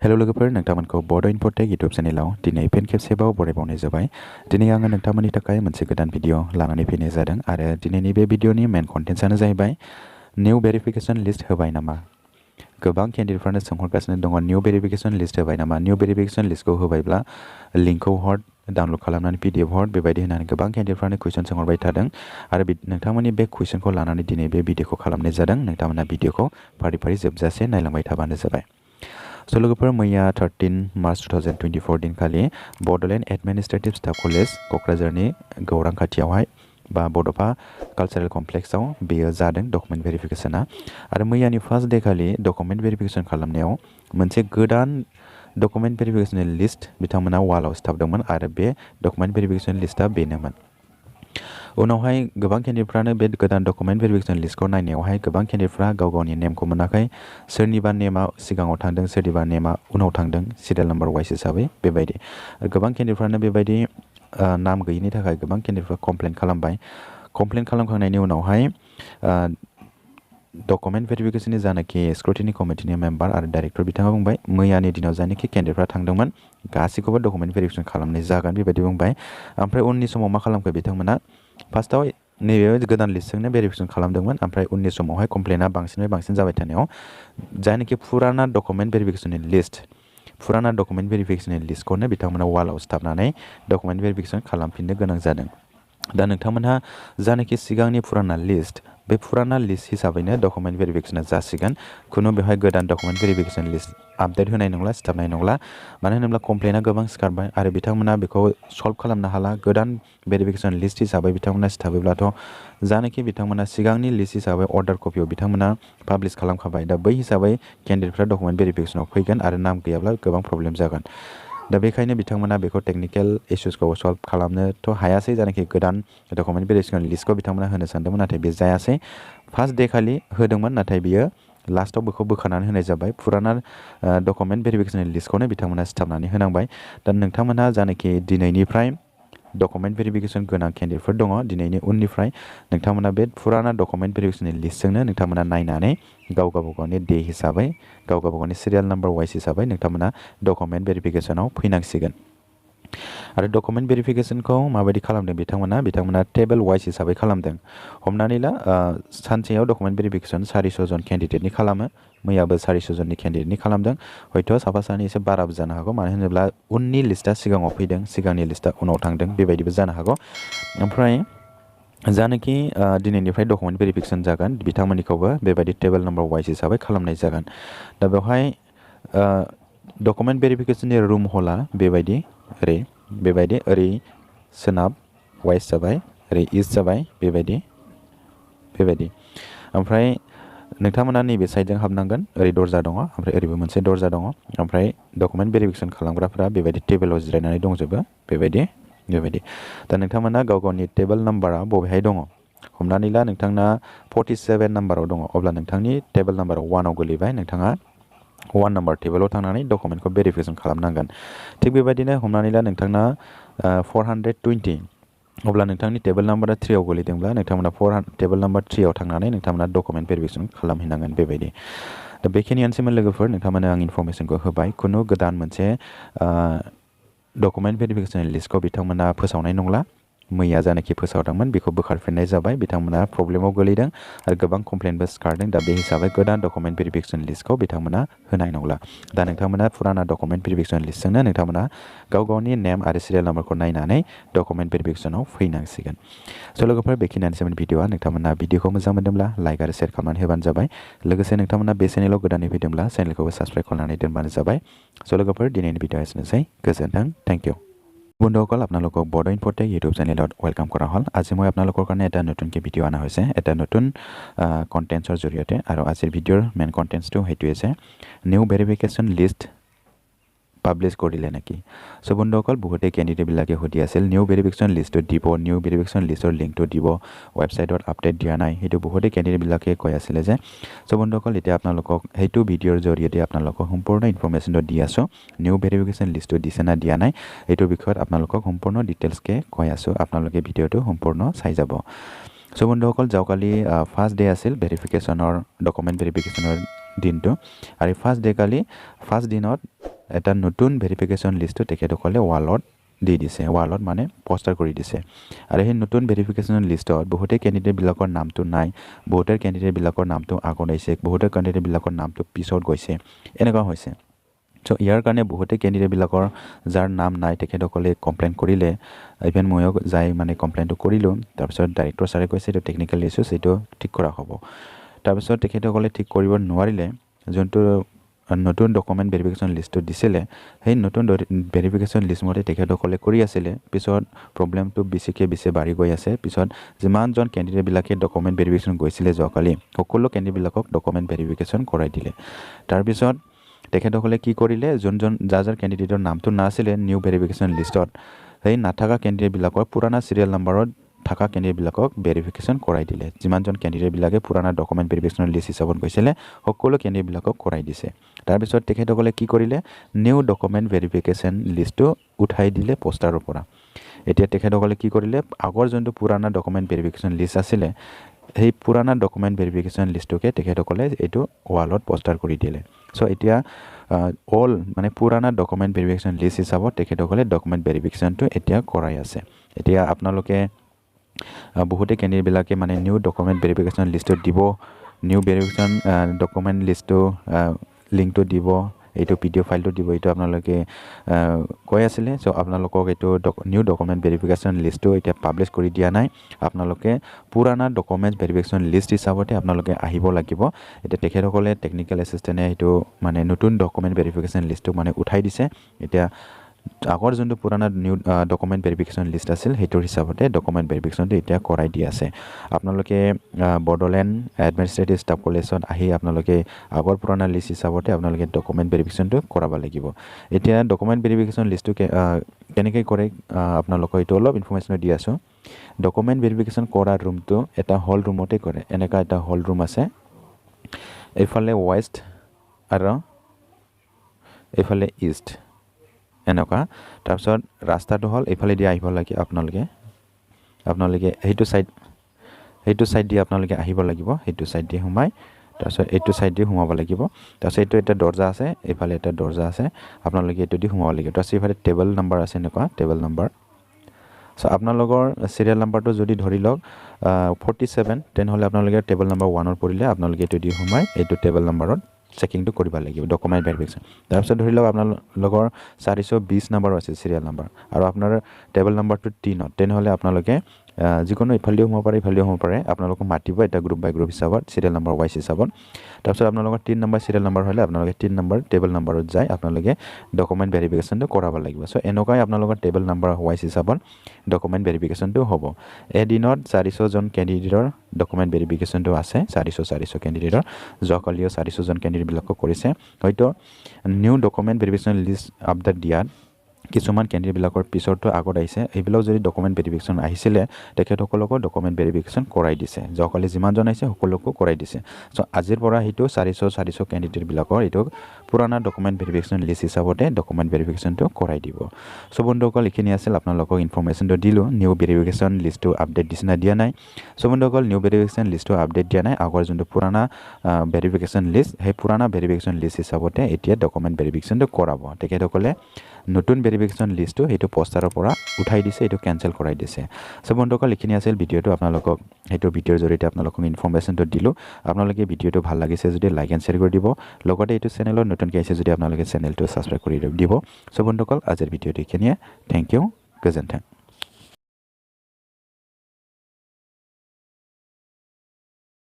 Hello लोगोफोर नोंथांमोनखौ बड' इनफ'टेक YouTube चेनेलाव दिनै fin खेबसेबाव बरायबावनाय जाबाय। दिनै आङो नोंथांमोननि थाखाय मोनसे गोदान भिडिअ लानानै फैनाय जादों आरो दिनैनि बे भिडिअनि मेन कन्टेन्ट्सआनो जाहैबाय निउ भेरिफिकेसन लिस्ट होबाय नामा। गोबां केन्डिडेटफ्रानो सोंहरगासिनो दङ निउ भेरिफिकेसन लिस्ट होबाय नामा, निउ भेरिफिकेसन लिस्टखौ होबायब्ला लिंकखौ हर, डाउनलड खालामनानै PDF हर, बेबायदि होननानै गोबां केन्डिडेटफ्रानो कुइसन सोंहरबाय थादों आरो नोंथांमोननि बे कुइसनखौ लानानै दिनै बे भिडिअखौ खालामनाय जादों। नोंथांमोना भिडिअखौ फारि फारि जोबजासे नायलांबाय थाबानो जाबाय। स' लोगोफोर मैया 13 मार्च 2024 दिनखालि बड'लेण्ड एडमिनिस्ट्रेटिभ स्टाफ कलेज क'क्राझारनि गौरां खाथियावहाय बा बड'फा कालचारेल कमप्लेक्सआव बेयो जादों डकुमेन्ट भेरिफिकेसना। आरो मैयानि फार्स्ट डे खालि डकुमेन्ट भेरिफिकेसन खालामनायाव मोनसे गोदान डकुमेन्ट भेरिफिकेसननि लिस्ट बिथांमोना वालाव सिथाबदोंमोन आरो बे डकुमेन्ट भेरिफिकेसन लिस्टआ बेनोमोन। उनावहाय गोबां केन्डिडेटफ्रानो बे गोदान डकुमेन्ट भेरिफिकेसन लिस्टखौ नायनायावहाय गोबां केन्डिडेटफ्रा गाव गावनि नेमखौ मोनाखै, सोरनिबा नेमा सिगाङाव थांदों, सोरनिबा नेमा उनाव थांदों सिरियाल नाम्बार वाइस हिसाबै बेबायदि। गोबां केन्डिडेटफ्रानो बेबायदि नाम गैयिनि थाखाय गोबां केन्डिडेटफ्रा कमप्लेन खालामबाय। कमप्लेन खालामखांनायनि उनावहाय डकुमेन्ट भेरिफिकेसननि जानाखि स्क्रुटिनि कमिटिनि मेम्बार आरो डाइरेक्टर बिथाङा बुंबाय मैयानि दिनाव जायनाखि केन्डिडेटफ्रा थांदोंमोन गासैखौबो डकुमेन्ट भेरिफिकेसन खालामनाय जागोन बेबायदि बुंबाय। ओमफ्राय उननि समाव मा खालामखो बिथांमोना फार्स्टआव नैबे गोदान लिस्टजोंनो भेरिफिकेसन खालामदोंमोन, ओमफ्राय उननि समावहाय कमप्लेना बांसिननिफ्राय बांसिन जाबाय थानायाव जायनाखि फुराना डकुमेन्ट भेरिफिकेसननि लिस्ट, फुराना डकुमेन्ट भेरिफिकेसननि लिस्टखौनो बिथांमोना वालाव सिथाबनानै डकुमेन्ट भेरिफिकेसन खालामफिननो गोनां जादों। दा नोंथांमोनहा जानाखि सिगांनि फुराना लिस्ट, बे फुराना लिस्ट हिसाबैनो डकुमेन्ट भेरिफिकेसना जासिगोन। खुनु बेवहाय गोदान डकुमेन्ट भेरिफिकेसन लिस्ट आपडेट होनाय नंला, सिथाबनाय नंला। मानो होनोब्ला कमप्लेना गोबां सिखारबाय आरो बिथांमोना बेखौ सल्भ खालामनो हाला। गोदान भेरिफिकेसन लिस्ट हिसाबै बिथांमोना सिथाबोब्लाथ' जानाखि बिथांमोना सिगांनि लिस्ट हिसाबै अर्डार कपियाव बिथांमोना पाब्लिश खालामखाबाय, दा बै हिसाबै केन्डिडेटफ्रा डकुमेन्ट भेरिफिकेसनाव फैगोन आरो नाम गैयाब्ला गोबां प्रब्लेम जागोन। दा बेखायनो बिथांमोना बेखौ टेकनिकेल इस्युसखौ सल्भ खालामनोथ' हायासै। जानाखि गोदान डकुमेन्ट भेरिफिकेसन लिस्टखौ बिथांमोना होनो सानदोंमोन नाथाय बे जायासै। फार्स्ट डे खालि होदोंमोन नाथाय बियो लास्टआव बेखौ बोखारनानै होनाय जाबाय। फुराना डकुमेन्ट भेरिफिकेसन लिस्टखौनो बिथांमोना सिथाबनानै होनांबाय। दा नोंथांमोनहा जानाखि दिनैनिफ्राय डकुमेन्ट भेरिफिकेसन गोनां केन्डिडेटफोर दङ, दिनैनि उननिफ्राय नोंथांमोना बे फुराना डकुमेन्ट भेरिफिकेसननि लिस्टजोंनो नोंथांमोना नायनानै गाव गावनि डे हिसाबै, गाव गावनि सिरियाल नाम्बार वाइस हिसाबै नोंथांमोना डकुमेन्ट भेरिफिकेसनाव फैनांसिगोन। आरो डकुमेन्ट भेरिफिकेसनखौ माबायदि खालामदों बिथांमोना टेबल वाइस हिसाबै खालामदों। हमनानै ला सानसेयाव डकुमेन्ट भेरिफिकेसन 400 जन केन्डिडेटनि खालामो, मैयाबो 400 जननि केन्डिडेटनि खालामदों। हयथ' साफा सानै एसे बाराबो जानो हागौ, मानो होनोब्ला उननि लिस्टआ सिगाङाव फैदों, सिगांनि लिस्टआ उनाव थांदों बेबायदिबो जानो हागौ। ओमफ्राय जानाखि दिनैनिफ्राय डकुमेन्ट भेरिफिकेसन जागोन बिथांमोननिखौबो बेबायदि टेबल नाम्बार वाइस हिसाबै खालामनाय जागोन। दा बेवहाय डकुमेन्ट भेरिफिकेसननि रुम हला बेबायदि ओरै सोनाब वेस्ट जाबाय, ओरै इस्ट जाबाय बेबायदि। ओमफ्राय नोंथांमोना नैबे साइडजों हाबनांगोन, ओरै दरजा दङ, ओमफ्राय ओरैबो मोनसे दरजा दङ। ओमफ्राय डकुमेन्ट भेरिफिकेसन खालामग्राफोरा बेबायदि टेबोलाव जिरायनानै दंजोबो बेबायदि। दा नोंथांमोना गाव गावनि टेबोल नाम्बारा बबेहाय दङ, हमनानै ला नोंथांना 47 नाम्बाराव दङ, अब्ला नोंथांनि टेबोल नाम्बारा 1आव गोलैबाय, नोंथाङा 1 नाम्बार टेबोलाव थांनानै डकुमेन्टखौ भेरिफिकेसन खालामनांगोन। थिग बेबायदिनो हमनानै ला नोंथांना 420, अब्ला नोंथांनि टेबोल नाम्बारा 3आव गोलैदोंब्ला नोंथांमोना टेबोल नाम्बार 3आव थांनानै नोंथांमोना डकुमेन्ट भेरिफिकेसन खालामहैनांगोन बेबायदि। दा बेखिनियानोसैमोन लोगोफोर, नोंथांमोननो आं इनफरमेसनखौ होबाय। खुनु गोदान मोनसे डकुमेन्ट भेरिफिकेसन लिस्टखौ बिथांमोना फोसावनाय नंला। मैया जानाखि फोसावदोंमोन बेखौ बोखारफिननाय जाबाय। बिथांमोना प्रब्लेमाव गोलैदों आरो गोबां कमप्लेनबो सिखारदों। दा बे हिसाबै गोदान डकुमेन्ट भेरिफिकेसन लिस्टखौ बिथांमोना होनाय नंला। दा नोंथांमोना फुराना डकुमेन्ट भेरिफिकेसन लिस्टजोंनो नोंथांमोना गाव गावनि नेम आरो सिरियाल नाम्बारखौ नायनानै डकुमेन्ट भेरिफिकेसनाव फैनांसिगोन। स' लोगोफोर बेखिनियानोसैमोन भिडिअआ। नोंथांमोना भिडिअखौ मोजां मोनदोंब्ला लाइक आरो शेयार खालामनानै होबानो जाबाय। लोगोसे नोंथांमोना बे चेनेलाव गोदानै फैदोंब्ला चेनेलखौबो साबस्क्राइब खालामनानै दोनबानो जाबाय। स' लोगोफोर दिनैनि भिडिअ एसेनोसै, গোজोन्थों, থেংক ইউ। বন্ধুসকল আপোনালোকক বড' ইনফ'টেক ইউটিউব চেনেলত ৱেলকাম কৰা হ'ল। আজি মই আপোনালোকৰ কাৰণে এটা নতুনকৈ ভিডিঅ' অনা হৈছে, এটা নতুন কণ্টেণ্টছৰ জৰিয়তে। আৰু আজিৰ ভিডিঅ'ৰ মেইন কণ্টেণ্টছটো সেইটোৱে যে নিউ ভেৰিফিকেশ্যন লিষ্ট পাব্লিছ কৰিলে নেকি। চ' বন্ধুসকল বহুতেই কেণ্ডিডেটবিলাকে সুধি আছিল নিউ ভেৰিফিকেশ্যন লিষ্টটো দিব, নিউ ভেৰিফিকেশ্যন লিষ্টৰ লিংকটো দিব, ৱেবছাইটত আপডেট দিয়া নাই, সেইটো বহুতেই কেণ্ডিডেটবিলাকে কৈ আছিলে যে। চ' বন্ধুসকল এতিয়া আপোনালোকক সেইটো ভিডিঅ'ৰ জৰিয়তে আপোনালোকক সম্পূৰ্ণ ইনফৰমেশ্যনটো দি আছোঁ। নিউ ভেৰিফিকেশ্যন লিষ্টটো দিছে না দিয়া নাই এইটোৰ বিষয়ত আপোনালোকক সম্পূৰ্ণ ডিটেইলছকৈ কৈ আছোঁ। আপোনালোকে ভিডিঅ'টো সম্পূৰ্ণ চাই যাব। চ' বন্ধুসকল যোৱাকালি ফাৰ্ষ্ট ডে আছিল ভেৰিফিকেশ্যনৰ, ডকুমেণ্ট ভেৰিফিকেশ্যনৰ দিনটো। আৰু ফাৰ্ষ্ট ডে কালি ফাৰ্ষ্ট দিনত এটা নতুন ভেৰিফিকেশ্যন লিষ্টটো তেখেতসকলে ৱালত দি দিছে ৱালত মানে পোষ্টাৰ কৰি দিছে আৰু সেই নতুন ভেৰিফিকেশ্যন লিষ্টত বহুতে ক্যান্ডিডেটবিলাকৰ নামটো নাই বহুতে ক্যান্ডিডেটবিলাকৰ নামটো আগত আহিছে বহুতে ক্যান্ডিডেটবিলাকৰ নামটো পিছত গৈছে এনেকুৱা হৈছে সো ইয়াৰ কাৰণে বহুতে ক্যান্ডিডেটবিলাকৰ যাৰ নাম নাই তেখেতসকলে কমপ্লেইন কৰিলে ইভেন ময়ো যাই মানে কমপ্লেইনটো কৰিলোঁ তাৰপিছত ডাইৰেক্টৰ ছাৰে কৈছে এইটো টেকনিক্যাল ইছ্যুছ এইটো ঠিক কৰা হ'ব তাৰপিছত তেখেতসকলে ঠিক কৰিব নোৱাৰিলে যোনটো নতুন ডকুমেণ্ট ভেৰিফিকেশ্যন লিষ্টটো দিছিলে সেই নতুন ভেৰিফিকেশ্যন লিষ্ট মতে তেখেতসকলে কৰি আছিলে পিছত প্ৰব্লেমটো বেছি বাঢ়ি গৈ আছে পিছত যিমানজন ক্যান্ডিডেটবিলাকে ডকুমেণ্ট ভেৰিফিকেশ্যন গৈছিলে যোৱাকালি সকলো ক্যান্ডিডেটবিলাকক ডকুমেণ্ট ভেৰিফিকেশ্যন কৰাই দিলে তাৰপিছত তেখেতসকলে কি কৰিলে যোনজন যাৰ ক্যান্ডিডেটৰ নামটো নাছিলে নিউ ভেৰিফিকেশ্যন লিষ্টত সেই নাথাকা ক্যান্ডিডেটবিলাকৰ পুৰাণা সিৰিয়েল নাম্বাৰত থাকা ক্যান্ডিডেটবিলাকক ভেৰিফিকেশ্যন কৰাই দিলে যিমানজন ক্যান্ডিডেটবিলাকে পুৰাণা ডকুমেণ্ট ভেৰিফিকেশ্যন লিষ্ট হিচাপত গৈছিলে সকলো ক্যান্ডিডেটবিলাকক কৰাই দিছে তাৰপিছত তেখেতসকলে কি কৰিলে নিউ ডকুমেণ্ট ভেৰিফিকেশ্যন লিষ্টটো উঠাই দিলে পোষ্টাৰৰ পৰা এতিয়া তেখেতসকলে কি কৰিলে আগৰ যোনটো পুৰাণা ডকুমেণ্ট ভেৰিফিকেশ্যন লিষ্ট আছিলে সেই পুৰাণা ডকুমেণ্ট ভেৰিফিকেশ্যন লিষ্টটোকে তেখেতসকলে এইটো ৱালত পোষ্টাৰ কৰি দিলে সো এতিয়া অল মানে পুৰাণা ডকুমেণ্ট ভেৰিফিকেশ্যন লিষ্ট হিচাপত তেখেতসকলে ডকুমেণ্ট ভেৰিফিকেশ্যনটো এতিয়া কৰাই আছে এতিয়া আপোনালোকে বহুতে ক্যান্ডিডেটবিলাকে মানে নিউ ডকুমেণ্ট ভেৰিফিকেশ্যন লিষ্টটো দিব নিউ ভেৰিফিকেশ্যন ডকুমেণ্ট লিষ্টটো লিংকটো দিব এইটো পিডিএফ ফাইলটো দিব এইটো আপোনালোকে কৈ আছিলে সো আপোনালোকক এইটো নিউ ডকুমেণ্ট ভেৰিফিকেশ্যন লিষ্টটো এতিয়া পাব্লিছ কৰি দিয়া নাই আপোনালোকে পুৰাণা ডকুমেণ্ট ভেৰিফিকেশ্যন লিষ্ট হিচাপতে আপোনালোকে আহিব লাগিব এতিয়া তেখেতসকলে টেকনিক্যাল এছিষ্টেণ্টে এইটো মানে নতুন ডকুমেণ্ট ভেৰিফিকেশ্যন লিষ্টটো মানে উঠাই দিছে এতিয়া আগৰ যোনটো পুৰাণা নিউ ডকুমেণ্ট ভেৰিফিকেশ্যন লিষ্ট আছিল সেইটোৰ হিচাপতে ডকুমেণ্ট ভেৰিফিকেশ্যনটো এতিয়া কৰাই দি আছে আপোনালোকে বড়োলেণ্ড এডমিনিষ্ট্ৰেটিভ ষ্টাফ কলেজত আহি আপোনালোকে আগৰ পুৰাণা লিষ্ট হিচাপতে আপোনালোকে ডকুমেণ্ট ভেৰিফিকেশ্যনটো কৰাব লাগিব এতিয়া ডকুমেণ্ট ভেৰিফিকেশ্যন লিষ্টটো কেনেকৈ কৰে আপোনালোকক এইটো অলপ ইনফৰমেশ্যন দি আছোঁ ডকুমেণ্ট ভেৰিফিকেশ্যন কৰা ৰুমটো এটা হল ৰুমতে কৰে এনেকুৱা এটা হল ৰুম আছে এইফালে ৱেষ্ট আৰু এইফালে ইষ্ট এনেকুৱা তাৰপিছত ৰাস্তাটো হ'ল এইফালে দি আহিব লাগে আপোনালোকে সেইটো সাইড দি আপোনালোকে আহিব লাগিব সেইটো সাইড দি সোমাই তাৰপিছত এইটো সাইড দি সোমাব লাগিব তাৰপিছত এইটো এটা দৰ্জা আছে এইফালে এটা দৰ্জা আছে আপোনালোকে এইটো দি সোমাব লাগিব তাৰপিছত এইফালে টেবল নাম্বাৰ আছে এনেকুৱা টেবল নাম্বাৰ সো আপোনালোকৰ সিৰিয়েল নাম্বাৰটো যদি ধৰি লওক 47 তেনেহ'লে আপোনালোকে টেবল নাম্বাৰ 1ৰ পৰিলে আপোনালোকে এইটো দি সোমাই এইটো টেবল নাম্বাৰত চেকিংটো কৰিব লাগিব ডকুমেণ্ট ভেৰিফিকেশ্যন তাৰপিছত ধৰি লওক আপোনালোকৰ 420 নম্বৰ আছে সিৰিয়েল নাম্বাৰ আৰু আপোনাৰ টেবল নাম্বাৰটো 3ত তেনেহ'লে আপোনালোকে যিকোনো ইফালে সোমাব পাৰে আপোনালোকক মাতিব এটা গ্ৰুপ বাই গ্ৰুপ হিচাপত সিৰিয়েল নাম্বাৰ ৱাইজ হিচাপত তাৰপিছত আপোনালোকৰ 3 নম্বৰ সিৰিয়েল নাম্বাৰ হ'লে আপোনালোকে 3 নম্বৰ টেবল নাম্বাৰত যাই আপোনালোকে ডকুমেণ্ট ভেৰিফিকেশ্যনটো কৰাব লাগিব সো এনেকুৱাই আপোনালোকৰ টেবল নাম্বাৰ ৱাইজ হিচাপত ডকুমেণ্ট ভেৰিফিকেশ্যনটো হ'ব এদিনত 400 জন ক্যান্ডিডেটৰ ডকুমেণ্ট ভেৰিফিকেশ্যনটো আছে 400 ক্যান্ডিডেটৰ যোৱাকালিও 400 জন ক্যান্ডিডেটবিলাকক কৰিছে হয়তো new document verification list update দিয়াত কিছুমান ক্যান্ডিডেটবিলাকৰ পিছৰটো আগত আহিছে এইবিলাক যদি ডকুমেণ্ট ভেৰিফিকেশ্যন আহিছিলে তেখেতসকলকো ডকুমেণ্ট ভেৰিফিকেশ্যন কৰাই দিছে যোৱাকালি যিমানজন আহিছে সকলোকো কৰাই দিছে সো আজিৰ পৰা সেইটো 400 ক্যান্ডিডেটবিলাকৰ এইটো পুৰাণা ডকুমেণ্ট ভেৰিফিকেশ্যন লিষ্ট হিচাপতে ডকুমেণ্ট ভেৰিফিকেশ্যনটো কৰাই দিব সো বন্ধুসকল এইখিনি আছিল আপোনালোকক ইনফৰমেশ্যনটো দিলোঁ নিউ ভেৰিফিকেশ্যন লিষ্টটো আপডেট দিছে না দিয়া নাই সো বন্ধুসকল নিউ ভেৰিফিকেশ্যন লিষ্টটো আপডেট দিয়া নাই আগৰ যোনটো পুৰাণা ভেৰিফিকেশ্যন লিষ্ট সেই পুৰাণা ভেৰিফিকেশ্যন লিষ্ট হিচাপতে এতিয়া ডকুমেণ্ট ভেৰিফিকেশ্যনটো কৰাব তেখেতসকলে নতুন ভেৰিফিকেশ্যন লিষ্টটো সেইটো পোষ্টাৰৰ পৰা উঠাই দিছে এইটো কেনসেল কৰাই দিছে সো বন্ধুসকল এইখিনি আছিল ভিডিঅ'টো আপোনালোকক সেইটো ভিডিঅ'ৰ জৰিয়তে আপোনালোকক ইনফৰমেশ্যনটো দিলোঁ আপোনালোকে ভিডিঅ'টো ভাল লাগিছে যদি লাইক এণ্ড শ্বেয়াৰ কৰি দিব লগতে এইটো চেনেলত নতুনকৈ আহিছে যদি আপোনালোকে চেনেলটো ছাবস্ক্ৰাইব কৰি দিব সো বন্ধুসকল আজিৰ ভিডিঅ'টো এইখিনিয়ে থেংক ইউ গোজেণ্টেন